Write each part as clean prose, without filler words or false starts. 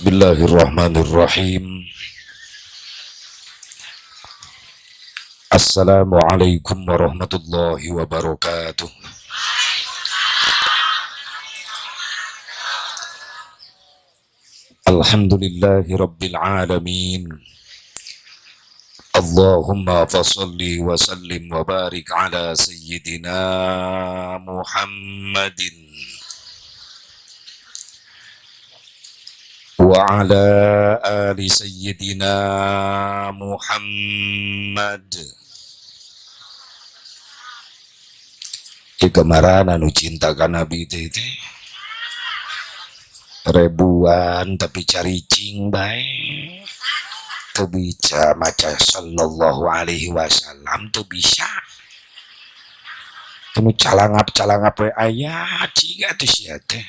Bismillahirrahmanirrahim. Assalamualaikum warahmatullahi wabarakatuh. Alhamdulillahi rabbil alamin. Allahumma fasalli wa sallim wa barik ala sayyidina Muhammadin wa ala ali sayyidina Muhammad. Kemarin anu cinta ka Nabi teh ribuan tapi caricing bae teu bisa maca sallallahu alaihi wasallam teu bisa teu calangap we aya ciga teh sia teh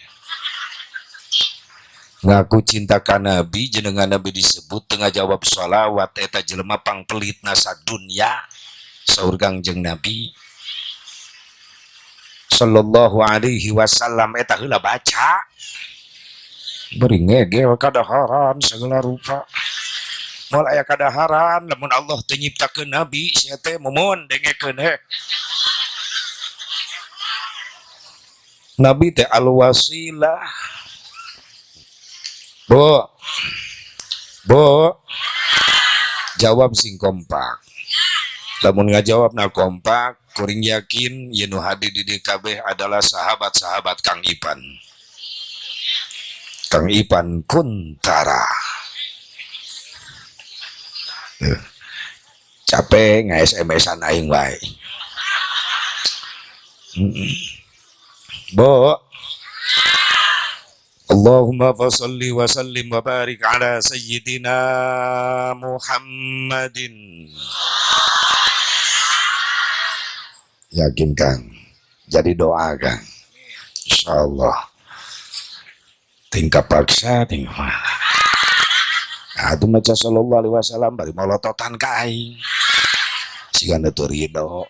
ngaku cinta ka Nabi jenengan Nabi disebut tengah jawab sholawat eta jelema pangpelitna sadunya saur Kangjeng Nabi sallallahu alaihi wasallam eta heula baca beri ngege kadaharan segala rupa moal aya kadaharan lamun Allah teu nyiptakeun nabi sia teh mumun dengekeun he nabi teh al wasilah bo jawab sing kompak lamun ngajawab na kompak kuring yakin yeunu hadir di DKB adalah sahabat-sahabat Kang Ipan Kuntara. Capek nge-SMS-an aing wae. Bo Allahumma fasholli wa sallim wa barik ala sayyidina Muhammadin. Yakin Kang, jadi doa Kang, insyaallah tingkah paksa tingkah itu maca sallallahu alaihi wasallam bari molototan ka aing sigana teu ridho.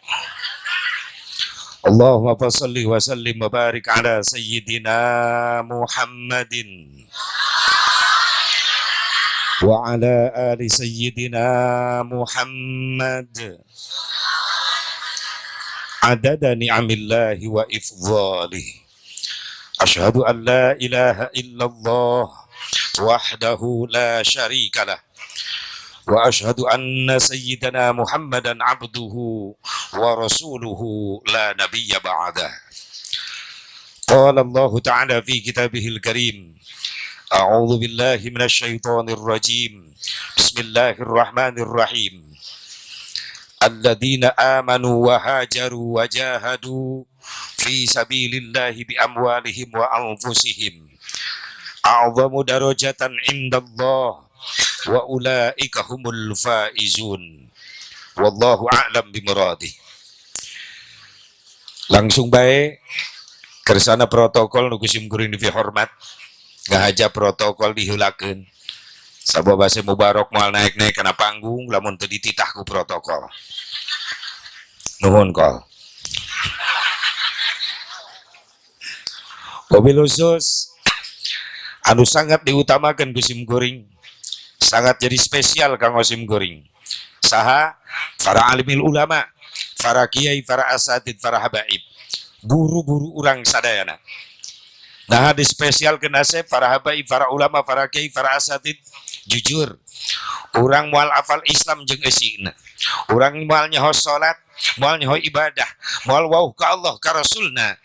Allahumma fasholli wa sallim wa barik ala sayyidina Muhammadin wa ala ali sayyidina Muhammad adada ni'amillahi wa ifdhalihi. Asyhadu an la ilaha illallah wahdahu la syarika lah wa asyhadu anna sayyidana Muhammadan abduhu wa rasuluhu la nabiyya ba'dah. Qala Allah ta'ala fi kitabihil karim a'udzu billahi minasy syaithanir rajim. Bismillahirrahmanirrahim. Alladzina amanu wa hajaru wa jahadu fi sabilillahi bi amwalihim wa anfusihim a'zamu darajatan indallah wa ulaika humul faizun wallahu a'lam bimuradih. Langsung bae kersana protokol nu kusim kuring dihormat ngahaja protokol dihulakeun sabab basa mubarok moal naik-naik kana panggung lamun teu dititah ku protokol nuhun kol. Mobil khusus anu sangat diutamakan ku sim kuring sangat jadi spesial kanggo sim kuring saha para alimil ulama para kiai para asatid para habaib guru-guru urang sadayana nah di spesial kenase para habaib para ulama para kiai para asatid jujur urang moal hafal Islam jeung eusina urang moal nyaho salat moal nyaho ibadah moal wauh ka Allah ka Rasulna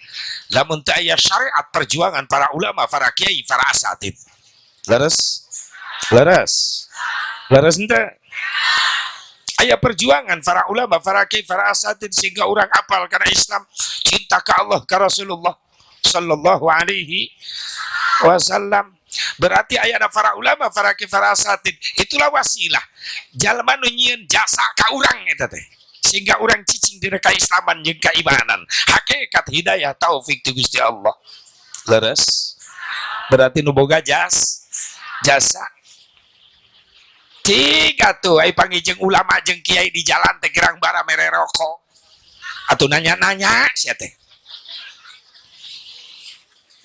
lamun teu aya syariat perjuangan para ulama para kiai para asatid leres henteu aya perjuangan para ulama para kiai para asatid sehingga urang apal kana Islam cinta ka Allah ka Rasulullah sallallahu alaihi wasallam. Berarti ayana para ulama para kiai para asatid itulah wasilah jalma nu nyieun jasa ka urang eta teh sehingga orang cicing dina kaislaman jeung kaimanan hakikat hidayah taufik ti Gusti Allah leres berarti nu boga jasa tiga tuh ai pangijeng ulama jeung kiai di jalan teh gerang bara mere rokok atuh nanya-nanya sia teh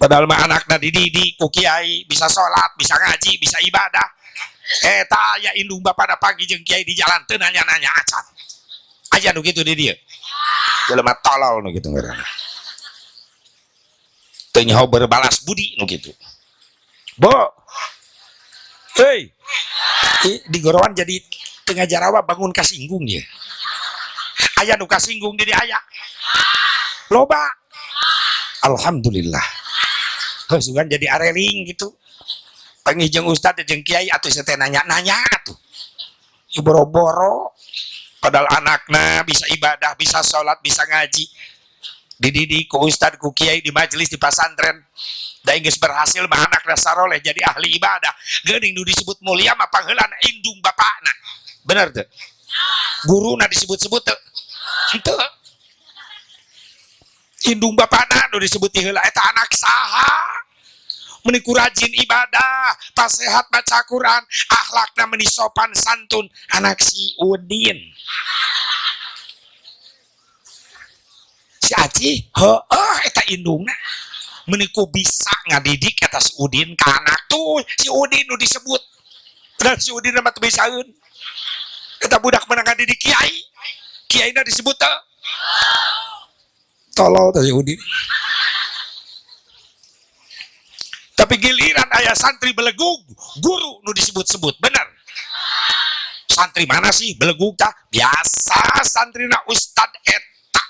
Padahal mah anakna dididik ku kiai, bisa sholat, bisa ngaji, bisa ibadah. Eta aya indung bapak pagi jeung kiai di jalan teu nanya-nanya acan. Aya nu kitu di dieu. Jelema tolol nu kitu ngaranna. Teu nyaho berbalas budi nu kitu. Bo. Hei. Di gorowan jadi tengah jarawa bangun kasinggung ya. Aya nu kasinggung di aya. Loba. Alhamdulillah. Kesugan jadi areling gitu. Panggil jeung ustad jeung kiai atuh teh nanya-nanya atuh. Boro-boro padahal anakna bisa ibadah, bisa sholat, bisa ngaji. Dididik ku ustad ku kiai di majelis di pesantren. Da geus berhasil mah anakna saroleh jadi ahli ibadah. Geuning nu disebut mulia mah pangheulana indung bapakna. Bener teu? Guruna disebut-sebut teu? Henteu. Indung bapakna nu disebut heula eta anak saha? Meniku rajin ibadah, pas sehat baca Quran, akhlakna meni sopan santun, anak si Udin. Si Aci, heueuh eta indungna. Meniku bisa ngadidik eta si Udin ka anak tuh, si Udin nu disebut. Dan si Udin mah teu bisaeun. Eta budak meunang ngadidik kiai. Kiaina disebut teu? Tolol tadi Udin. Tapi giliran ayah santri belegug, guru nu disebut-sebut, bener. Santri mana sih belegug tah? Biasa santrina Ustad eta.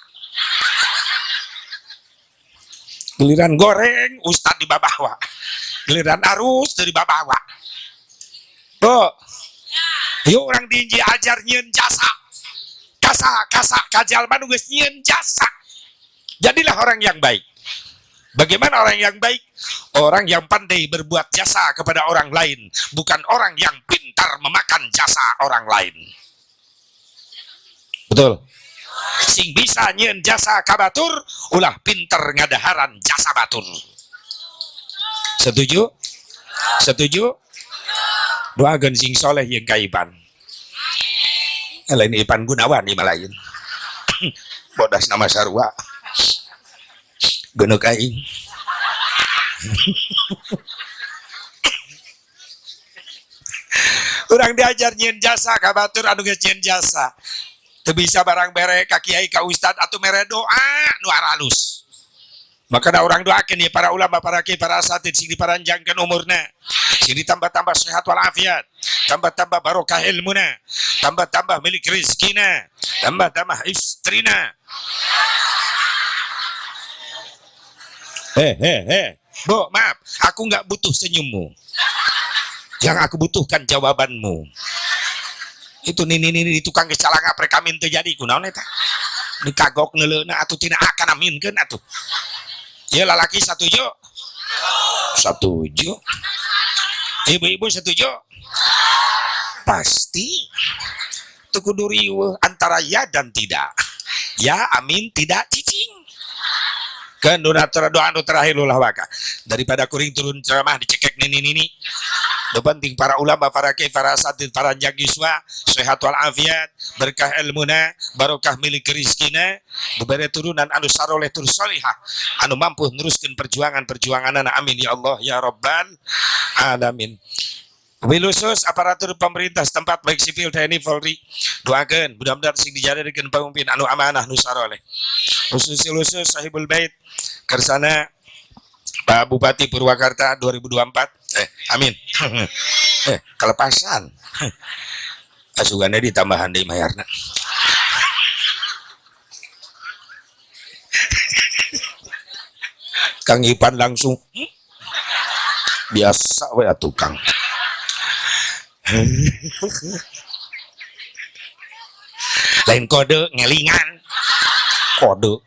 Giliran goreng, Ustad di babawa. Giliran arus dari babawa. Bo, yuk orang diinji ajar nyieun jasa. Kasa kajal mah nu geus nyieun jasa. Jadilah orang yang baik. Bagaimana orang yang baik? Orang yang pandai berbuat jasa kepada orang lain, bukan orang yang pintar memakan jasa orang lain. Betul? Sing bisa nyieun jasa ka batur, ulah pinter ngadaharan jasa batur. Setuju? Setuju? Doakeun sing soleh yang ka Ipan. Lain Ipan Gunawan di malain. Bodas nama sarua. Geneuk aing. Urang diajar nyieun jasa ka batur anu geus nyieun jasa. Teu bisa barang bere ka kiai ka ustad atuh mere doa nu aralus. Maka da urang doakeun ya para ulama, para kiai, para asatid sing diparanjangkeun umurna. Sing ditambah-tambah sehat walafiat, tambah-tambah barokah ilmuna, tambah-tambah milik rezekina, tambah-tambah istrina. Bo, maaf, aku nggak butuh senyummu. Yang aku butuhkan jawabanmu. Itu ini tukang kecalang aprek amin terjadi kunaon eta. Dikagok neuleuna atuh tina akan aminkeun atuh. Ieu lalaki setuju? Setuju. Ibu-ibu setuju? Pasti. Teu kudu riweuh antara ya dan tidak. Ya, amin, tidak, cicing. Kan doa anu terakhir ulah waka daripada kuring turun ceramah dicekek nini penting para ulama, para kiai, para asatid, para jagiswa sehat wal afiat, berkah ilmuna, barokah milik rizkina, diberi turunan anu saroleh tur solihah anu mampu neruskeun perjuangan-perjuanganna. Amin ya Allah ya rabbal alamin. Wilusus aparatur pemerintah setempat baik sipil TNI Polri doakeun mudah-mudahan sing dijadikeun pamimpin anu amanah nu saroleh. Khusus sahibul bait kersana Pak Bupati Purwakarta 2024. Amin. Kelepasan. Asugannya ditambahan deui mayarna. Kang Ipan langsung biasa we atuh Kang. Lain kode ngelingan. Kode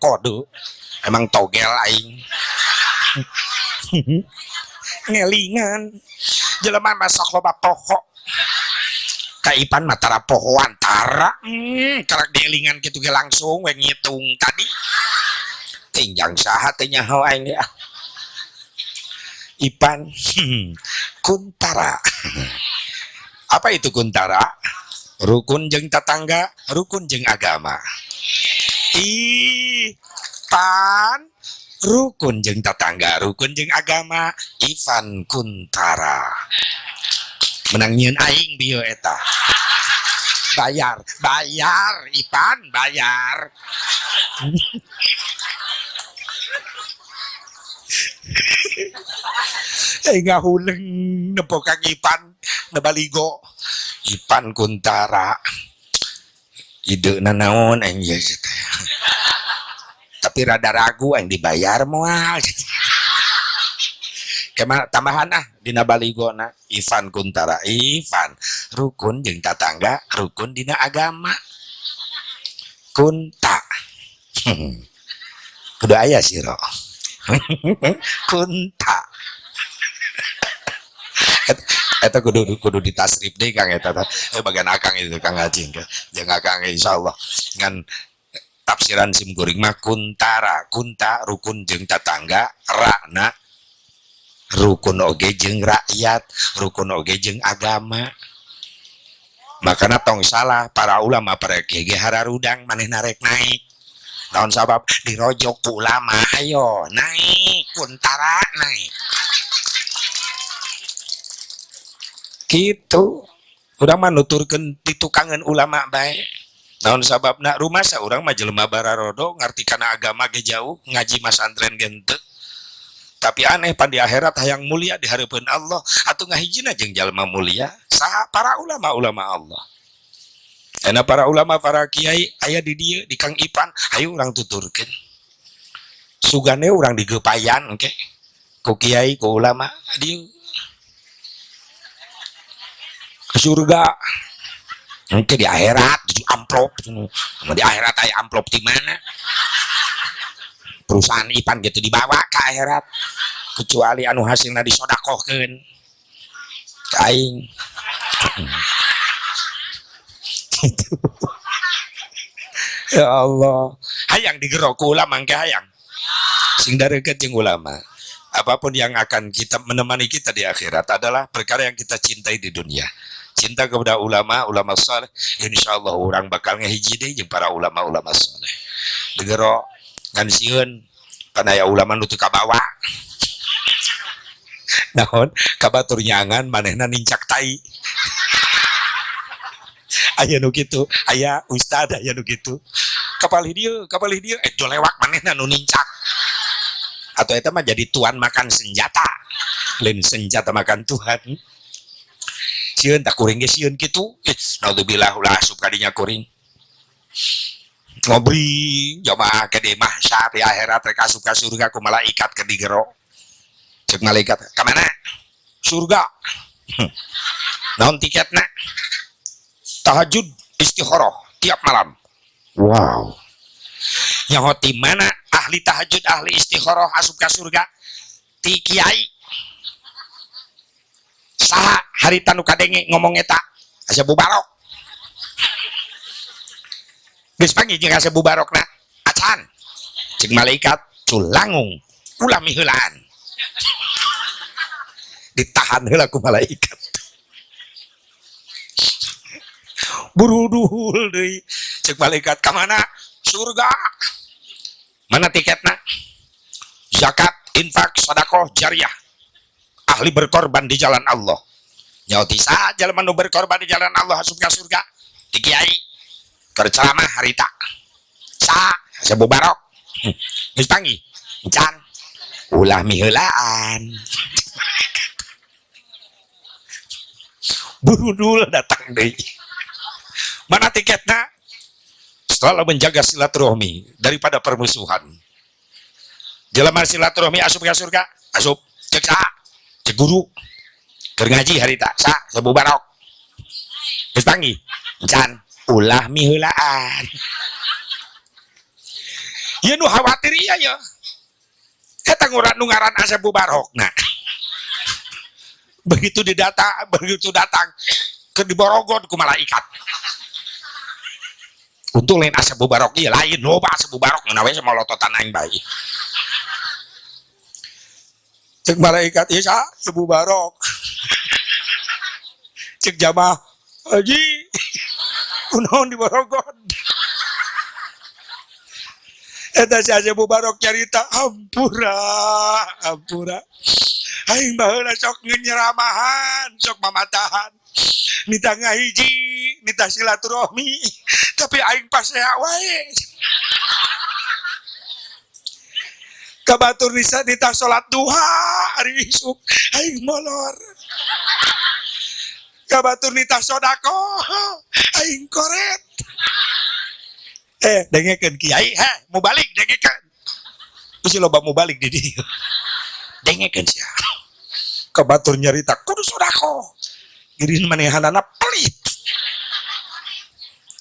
emang togel aing. Ngelingan jelema masak loba poho ka Ipan matara poho antara karak dielingan kitu ge langsung we ngitung tadi tinjang saha teh nyaho aing ya Ipan kuntara. Apa itu kuntara? Rukun jeung tetangga, rukun jeung agama. Pan rukun jeung tetangga, rukun jeung agama. Ivan Kuntara menang nyieun aing bieu eta. Bayar, bayar, Ivan, bayar. Ngahuleng nepo kang Ivan nebaligo. Ivan Kuntara. Ide naon aing ya gitu. Tapi rada ragu aing dibayar moal. Kemana tambahan dina baligona Ivan Kuntara. Ivan rukun jeung tetangga, rukun dina agama. Kunta. Kudu aya siro. Kunta. Eta kudu ditasrif deh Kang eta. Bagian akang itu Kang Acing. Jeung akang insyaallah ngan tafsiran sim kuring mah kuntara, kunta rukun jeung tetangga, rana rukun oge jeung rakyat, rukun oge jeung agama. Makana tong salah para ulama para kiai hararudang manehna rek naik. Naon sabab dirojok ku ulama, ayo naik kuntara naik. Gitu. Urang mah nuturkeun ditukangan ulama bae. Naon sababna rumah sa urang mah jelema bararodo ngarti kana agama ge jauh, ngaji masantren ge henteu. Tapi aneh pan di akhirat hayang mulia di hareupeun Allah atuh ngahijina jeung jalma mulia saha para ulama-ulama Allah. Enak para ulama para kiai aya di dieu di Kang Ipan, ayo urang tuturkeun. Sugane urang digepayan engke ku kiai ku ulama dieu ke surga. Engke di akhirat di amplop di akhirat aya amplop di mana? Perusahaan Ipan gitu dibawa ke akhirat kecuali anu hasilna disodakohkeun ka aing. Gitu. Ya Allah, hayang digerok ku ulama engke hayang. Sing dareukeut jeung ulama. Apapun yang akan kita menemani kita di akhirat adalah perkara yang kita cintai di dunia. Cinta kepada ulama, ulama saleh, insyaallah orang bakal ngahiji deui jeung para ulama-ulama saleh. Digerok ngan sieun kana aya ulama nu teu kabawa. Naon? Kabatur nyangan manehna nincak tai. Aya nu kitu, aya ustad aya nu kitu. Kapalih dieu do lewak manehna nu nincak. Atau eta mah jadi tuan makan senjata. Lain senjata makan Tuhan. Sieun tak kuring ge sieun kitu. Naudzubillah ulah asup kadinya kuring. Ngobring jamaah ke mah saat di akhirat rek asup ka surga ku malaikat ke digero. Cek malaikat, "Ka mana?" "Surga." "Naon tiketna?" "Tahajud istikharah tiap malam." Wow. Nyaho ti mana ahli tahajud ahli istikharah asup ka surga? Ti kiai. Saha harita nu kadenge ngomong eta? Asa bubarok. Geus panggih jeung asa bubarokna. Acan. Cek malaikat culangung ulah miheulaan. Ditahan heula ku malaikat. Burudul deui. Cek malaikat ka mana? Surga. Mana tiketna? Zakat, infak, sedekah, jariah. Ahli berkorban di jalan Allah. Nyaoti saja lemanu berkorban di jalan Allah asup ka surga. Ti kiai keur ceramah harita. Sa sebubarok. Geus panggih. Encan. Ulah miheulaan. Burudul datang deui. Mana tiketna? Selalu menjaga silaturahmi daripada permusuhan. Jelema silaturahmi asup ka surga, asup cek sa, cek guru. Keur ngaji harita, sa sebubarok. Geus panggih, encan ulah miheulaan. Ieu nu khawatir ieu ya. Eta ngurang nu ngaran asa bubarokna. Begitu datang ke diborogod ku malaikat. Untung lain asa bubarok ieu lain loba asa bubarok nawe sama lototan aing bae. Cek malaikat ieu sa bubarok. Cek jamaah, "Haji, kunaon diborogod?" Eta si Asyaf Mubarok cerita hampura hampura aing baheula sok nyeramahan sok mamatahan nita ngahiji nita silaturahmi tapi aing pasea wae kabatur nisa nita salat duha hari isuk aing molor kabatur nita sodako aing koret dengekeun kiai mau balik dengekeun geus loba mau balik di dieu dengekeun sia kabatur nyarita kudu sodako girin manehanana pelit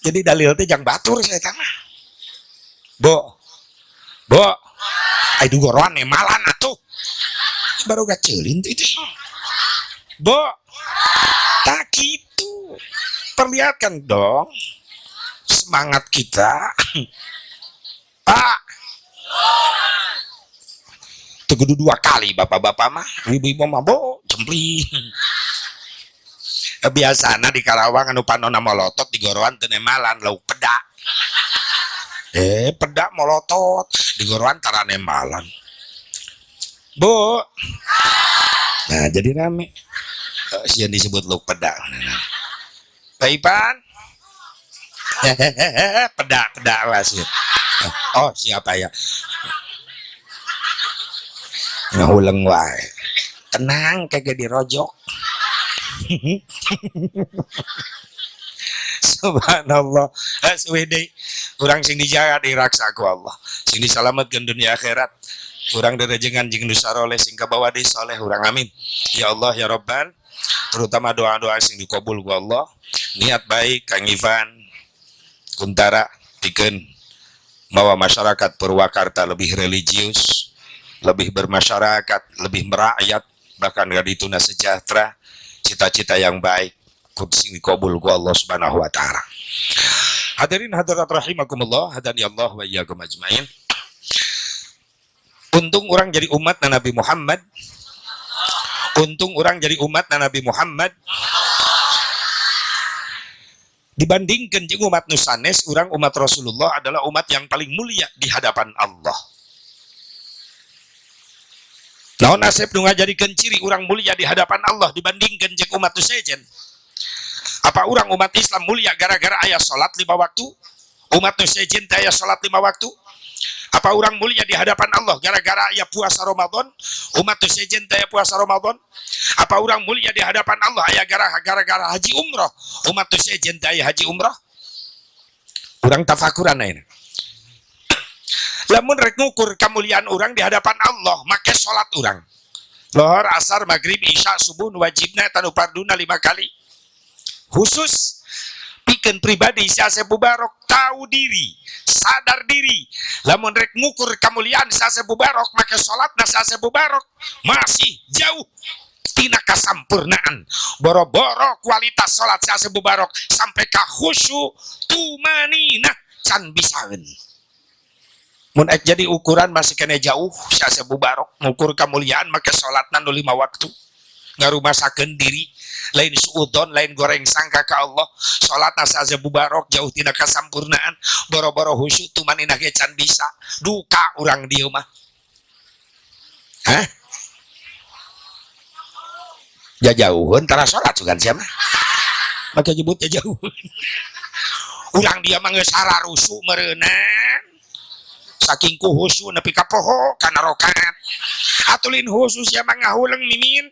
jadi dalil teh jang batur saya mah bo ai dugoroan malan atuh baru gaceulin teh bo tak gitu perlihatkan dong semangat kita Pak itu kudu 2 kali bapak-bapak mah ibu-ibu mah bo jempli biasana di Karawang anu panonna molotot digoroan teu nemalan lauk pedak pedak molotot digoroan tara nemalan Bu nah jadi rame sian disebut lauk pedak Pak Ipan pedak was oh siapa ya ngahuleng wae tenang kagak dirojok subhanallah aswede urang sing dijaga diraksa ku Allah sing disalametkeun dunia akhirat urang derejengan jeung nu saroleh sing kabawa deui saleh urang amin ya Allah ya Rabban terutama doa-doa sing dikabul ku Allah niat baik Kang Ivan Kuntara pikeun mawa masyarakat Purwakarta lebih religius, lebih bermasyarakat, lebih merakyat, bahkan gadituna sejahtera, cita-cita yang baik, kudsing dikabul ku Allah Subhanahu wa taala. Hadirin hadirat rahimakumullah, hadani Allah wa iyyakum ajmain. Untung orang jadi umat Nabi Muhammad. Untung orang jadi umat Nabi Muhammad. Dibandingkan jeung umat nusanes, orang umat Rasulullah adalah umat yang paling mulia di hadapan Allah. Naon asep nu ngajadikeun ciri orang mulia di hadapan Allah dibandingkan jeung umat nusajen? Apa orang umat Islam mulia gara-gara aya salat 5 waktu? Umat nusajen teh aya salat 5 waktu? Apa orang mulia di hadapan Allah gara-gara aya puasa Ramadan? Umat nusajen teh aya puasa Ramadan? Apa orang mulia di hadapan Allah aya gara-gara haji umroh? Umat nusajen teh aya haji umroh? Urang tafakuran ayeuna. Lamun rek ngukur kemuliaan orang di hadapan Allah, make salat orang. Lohor, asar, maghrib, isya, subuh wajibna tanu farduna 5 kali. Khusus pikeun pribadi si Asyaf Mubarok tahu diri, sadar diri. Lamun rek ngukur kemuliaan si Asyaf Mubarok make salatna si Asyaf Mubarok masih jauh tina kasampurnaan. Boro-boro kualitas salat si Asyaf Mubarok sampai ka khusyuk tumaninah can bisaeun. Mun ek jadi ukuran masih kena jauh si Asyaf Mubarok ngukur kemuliaan make salatna nu 5 waktu. Ngarumasakeun diri lain suudon lain goreng sangka ka Allah salatna si Asyaf Mubarok jauh tina kasampurnaan boro-boro khusyuk tumaninah ge can bisa duka urang dieu mah jauheun tara salat sugan sia mah maka nyebut jauheun urang dia mah geus hararusu meureunnan saking ku khusyuk nepi ka poho kana rakaat atulin khusyuk sia mah ngahuleng mimin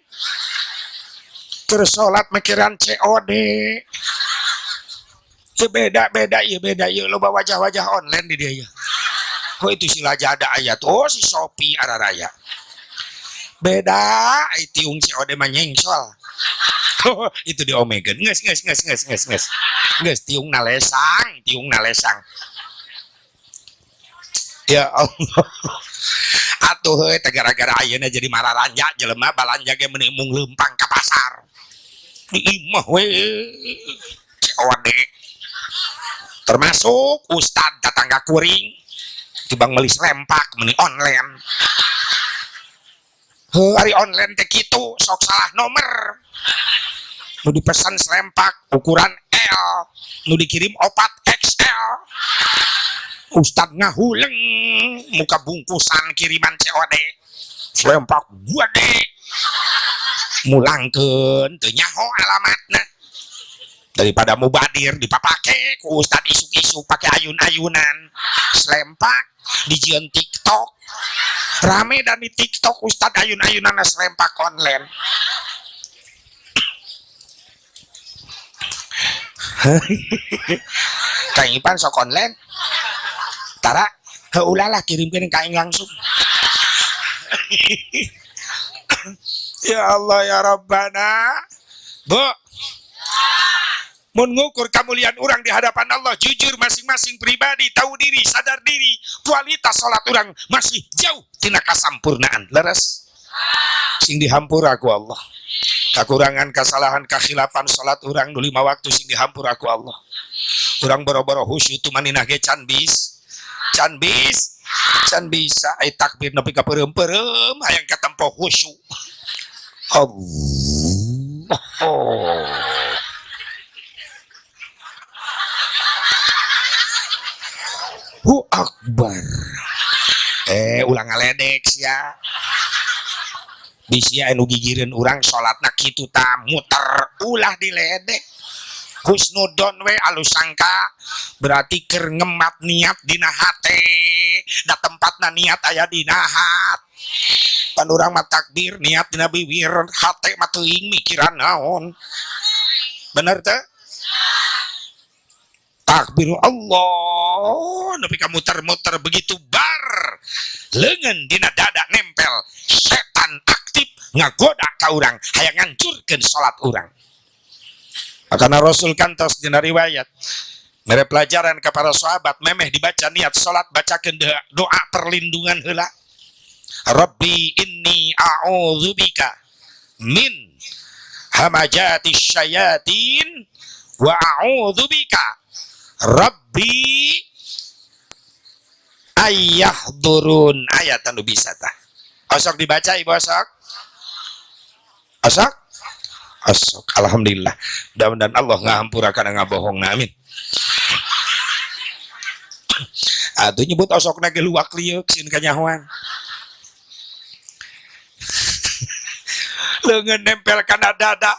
terus sholat mikiran COD ya beda ya loba wajah-wajah online di dia ya oh itu si laja ada ayat oh si Shopee araraya beda tiung COD mah nyengsol oh itu di Omega nges tiung nalesang ya Allah atuh teh gara-gara ayeuna jadi mararanja jelema balanja ge meuni mung leumpang ka pasar imah we COD termasuk ustad tetangga kuring tibang meuli serempak meuni online hari online teh kitu sok salah nomor nu dipesan serempak ukuran L nu dikirim opat XL Ustad ngahuleng muka bungkusan kiriman COD selempak gede mulangkeun teu nyaho alamatna daripada mubadir dipapake ku Ustad isuk-isuk pakai ayun-ayunan selempak dijieun TikTok rame dan di TikTok Ustad ayun-ayunan selempak online. Kang Ipan sok online tara heulalah kirimkeun ka aing langsung. Ya Allah ya Rabbana. Bu, mun ngukur kemuliaan orang di hadapan Allah, jujur masing-masing pribadi tahu diri, sadar diri, kualitas salat orang masih jauh tina kasampurnaan. Leres sing dihampura ku Allah. Kekurangan, kesalahan, kekhilafan salat orang nu 5 waktu sing dihampura ku Allah. Urang boro-boro khusyuk tumaninah ge can bisa ai takbir nepi ka peureum-peureum hayang katempo khusyuk. Allah. Akbar. Ulang ngaledek sia. Bisi anu gigireun urang salatna kitu tah muter ulah diledek. Husnudon we alus sangka berarti keur ngemat niat dina hate da tempatna niat aya dina hat pan urang mah takbir niat dina bibir hate mah teuing mikiran naon bener teh takbir Allah nepi ka muter-muter begitu bar leungeun dina dada nempel setan aktif ngagoda ka urang hayang ngancurkeun salat urang. Karena Rasul kantos dina riwayat mere pelajaran kepada sahabat memeh dibaca niat salat bacakeun doa perlindungan heula. Rabbi inni a'udzubika min hamajatis syayatin wa a'udzubika Rabbi ayyahdurun ayat anu bisa tah. Osok dibaca ibu osok. Osok asok. Alhamdulillah. Mudah-mudahan Allah ngahampurakan ngabohong amin. Atuh nyebut osokna ge luwak liuk sin kanyahoan. Leungeun nempel kana dada.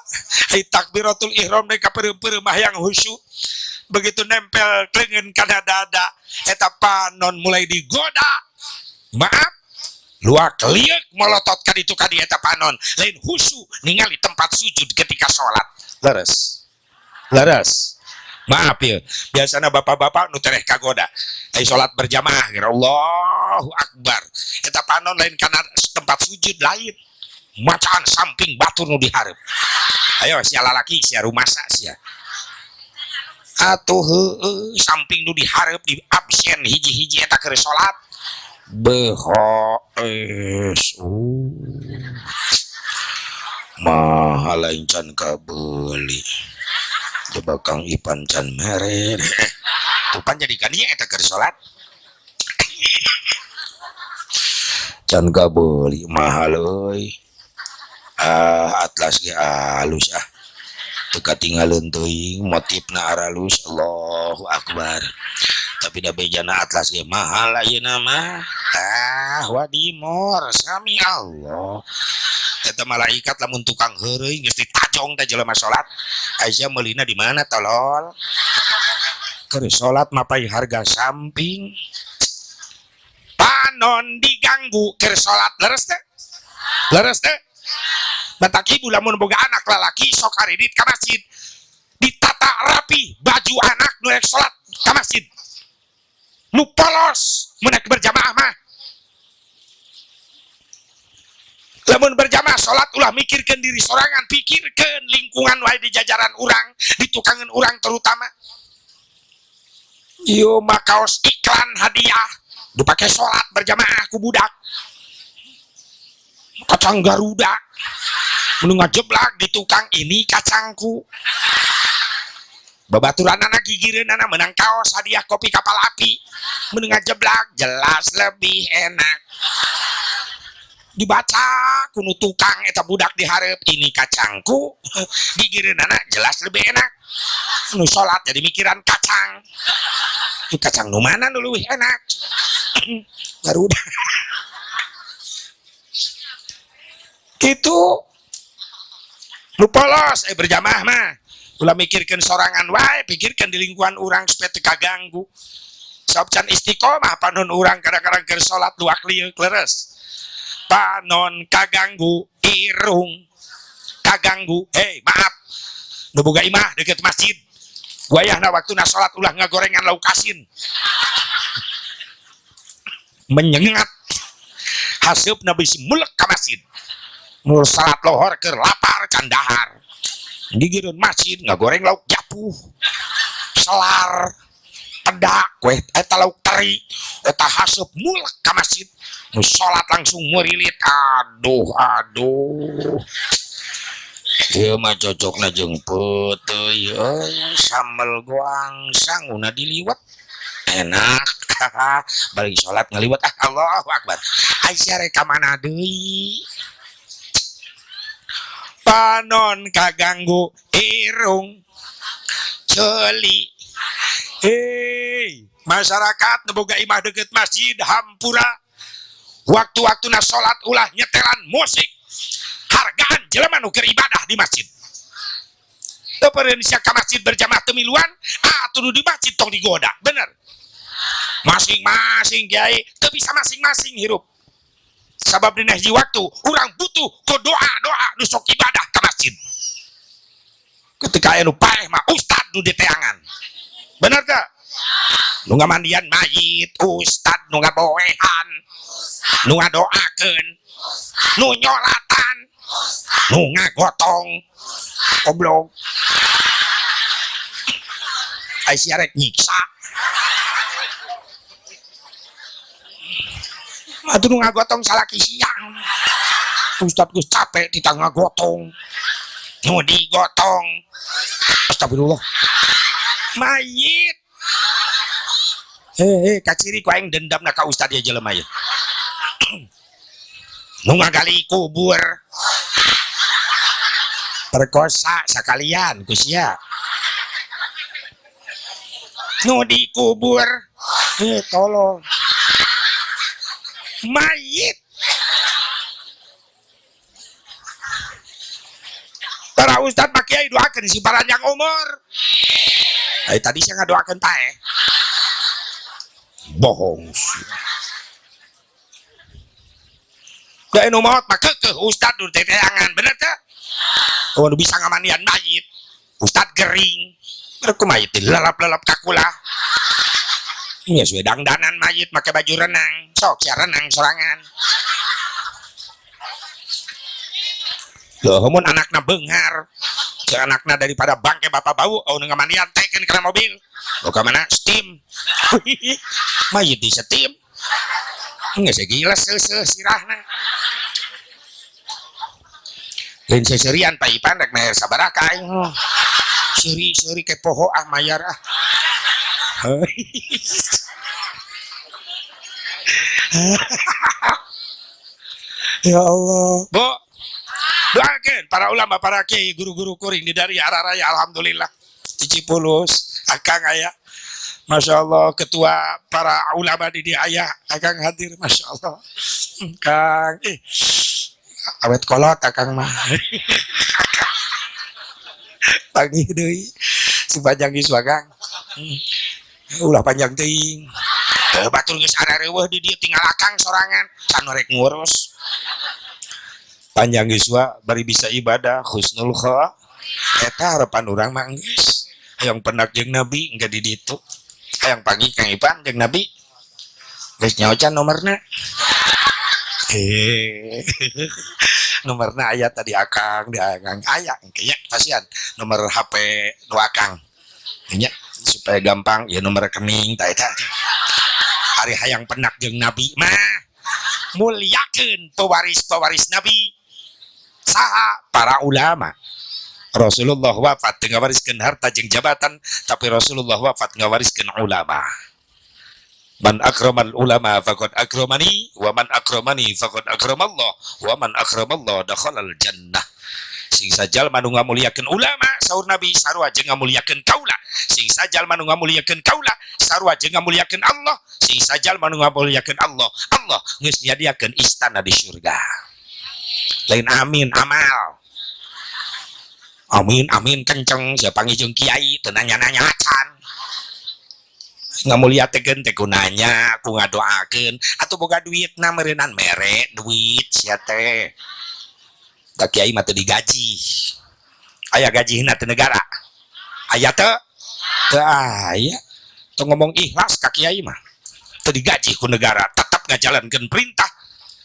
Ai takbiratul ihram deui ka peureum-peureum hayang khusyuk. Begitu nempel leungeun kana dada eta panon mulai digoda. Maaf luak liuk molotot ka ditu ka dieu eta panon lain khusyuk ningali tempat sujud ketika sholat. Leres maaf ya biasanya bapak-bapak nu tereh kagoda ai sholat berjamaah ya Allahu Akbar eta panon lain kana tempat sujud lain macaan samping batur nu dihareup ayo sia lalaki sia rumasa sia atuh heueuh samping nu dihareup di absen hiji-hiji eta keur sholat beho mahal can kabeli coba Kang Ipan can mere tupan jadikan dia eta keur salat can kabeli mahal euy atlas ge alus teu katinggaleuan teuing motifna aralus Allahu Akbar tapi da bejana atlas ge mahal ayeuna mah wadimor sami Allah eta malaikat lamun tukang heureuy geus ditajong teh jelema salat Aisyah meulina di mana tolol keur salat mapai harga samping panon diganggu keur salat leres teh batak ibu lamun boga anak lalaki sok haridit ka masjid ditata rapi baju anak nu rek salat ka masjid nu polos menek berjamaah mah lamun berjamaah salat ulah mikirkeun diri sorangan pikirkeun lingkungan wae di jajaran urang di tukangan urang terutama ieu mah kaos iklan hadiah dipake salat berjamaah ku budak kacang Garuda nu ngajeblak di tukang ini kacangku babaturan anak gigireun anak menang kaos hadiah kopi kapal api menengah jeblak jelas lebih enak dibaca kuno tukang eta budak dihareup ini kacangku gigireun anak jelas lebih enak nu salat jadi mikiran kacang Kacang nu mana nu leuwih enak? Garuda. Gitu. Nu polos berjamaah mah. Ulah mikirkeun sorangan wae, pikirkeun di lingkungan urang supaya teu kaganggu. Sabab can istiqomah panon urang kadang-kadang keur salat luak lieu leres. Panon kaganggu irung. Kaganggu. Hei, maaf. Nu boga imah deket masjid. Wayahna waktuna salat ulah ngagorengan lauk asin. Menyengat. Haseupna bisi mulek ka masjid. Nur salat lohor keur lapar can dahar. Gigireun masjid ngagoreng lauk japuh. Selar, pedak, kue eta lauk teri, eta haseup mulek ka masjid. Nu salat langsung murilit. Aduh. Ieu mah cocokna jeung peuteuy sambel goangsang una diliwat. Enak. Balik salat ngaliwat Allahu Akbar. Aisyah rek ka mana deui? Panon kaganggu irung celi. Hei, masyarakat boga imah deket masjid hampura. Waktu-waktuna salat ulah nyetelan musik. Hargaan jelema nu keur ibadah di masjid. Teu peureun sia ka masjid berjamaah teu miluan, atuh di masjid tong digoda. Bener. Masing-masing kiai teu bisa masing-masing hirup. Sabab dina hiji waktu urang butuh ku doa-doa nu sok ibadah ka masjid. Ketika aya nu paeh mah ustad nu diteangan. Bener teu? Nu ngamandian mayit ustad, nu ngaboehan, nu ngadoakeun, nu nyolatan, nu ngagotong. Goblok. Aisyah rek nyiksa. Atuh nu ngagotong salaki siang. Ustad geus capek kita ngagotong. Nu digotong. Astagfirullah. Mayit. Heh, kaciri ku aing dendamna ka ustad ya jelema ieu. Nu ngagali kubur. Perkosa sakalian ku sia. Nu dikubur. Tolong. Mayit. Para ustad pak kiai doakeun si panjang umur. Tadi saya ngadoakeun tae. Bohong. Da anu maot mah keukeuh ustad nu teteangan, bener teh? Oh, nu bisa ngamandian mayit. Ustad gering. Bener ku mayit dilalap-lalap ka kulah. Ya suwe dangdanan mayit make baju renang. Sok sia renang sorangan. Loh, mun anakna beunghar. Cek anakna daripada bangke bapak bau, oh ngamandian tekeun kana mobil. Oh ka mana? Steam. Mayit di steam. Geus gila seuseuh sirahna. Lain seserian paipan rek mayar sabaraha aing. Seuri-seuri ke poho mayar ah. Ya Allah. Bu, doakeun para ulama, para kiai, guru-guru kuring di dari arah raya. Alhamdulillah. Di Cipulus, akang aya. Masya Allah, ketua para ulama di ayah, akang hadir. Masya Allah. Kang, awet kolot akang mah. Pagi deui, si panjang geus wagang. Ulah panjang teuing. Batur geus arereuweuh di dieu tinggal akang sorangan, can rek ngurus. Panjang geus wa bari bisa ibadah husnul kha. Eta harapan urang mah geus. Hayang pendak jeung Nabi engke di ditu. Hayang pagi Kang Ipan jeung Nabi. Geus nyaocan nomerna. Nomerna aya tadi akang diangang aya engke nya pasian nomor HP nu akang. Nya supaya gampang ya nomor rekening ta eta. Hari hayang penak jeung Nabi mah mulyakeun pewaris-pewaris Nabi saha para ulama. Rasulullah wafat teu ngawariskeun harta jeung jabatan, tapi Rasulullah wafat ngawariskeun ulama. Man akramal ulama faqad akramani wa man akramani faqad akramallah wa man akramallah dakhalal jannah. Sing sajal manu ngamuliakeun ulama sahur Nabi sarua jeung ngamuliakeun kaula sing sajal manu ngamuliakeun kaula sarua jeung ngamuliakeun Allah sing sajal manu ngamuliakeun Allah Allah geus nyadiakeun istana di surga. Lain amin amal amin kenceng sia pangijung kiai teu nanya-nanya acan ngamuliakeun teh gunanya ku ngadoakeun atuh boga duitna meureunnan mere duit sia teh da kiai mah teu digaji aya gajina teu negara aya teu aya teu ngomong ikhlas ka kiai mah teu digaji ku negara tetap ngajalankeun perintah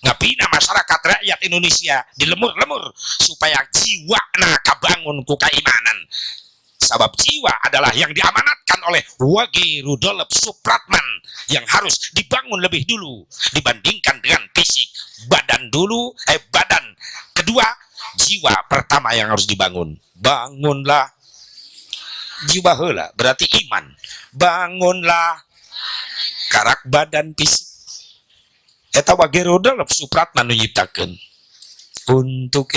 ngabina masyarakat rakyat Indonesia dilemur-lemur supaya jiwana kabangun ku keimanan. Sabab jiwa adalah yang diamanatkan oleh Wage Rudolf Supratman yang harus dibangun lebih dulu dibandingkan dengan fisik. Badan dulu, badan kedua, jiwa pertama yang harus dibangun. Bangunlah jiwa heula, berarti iman. Bangunlah karak badan fisik. Eta Wage Rudolf Supratman nyiptakeun untuk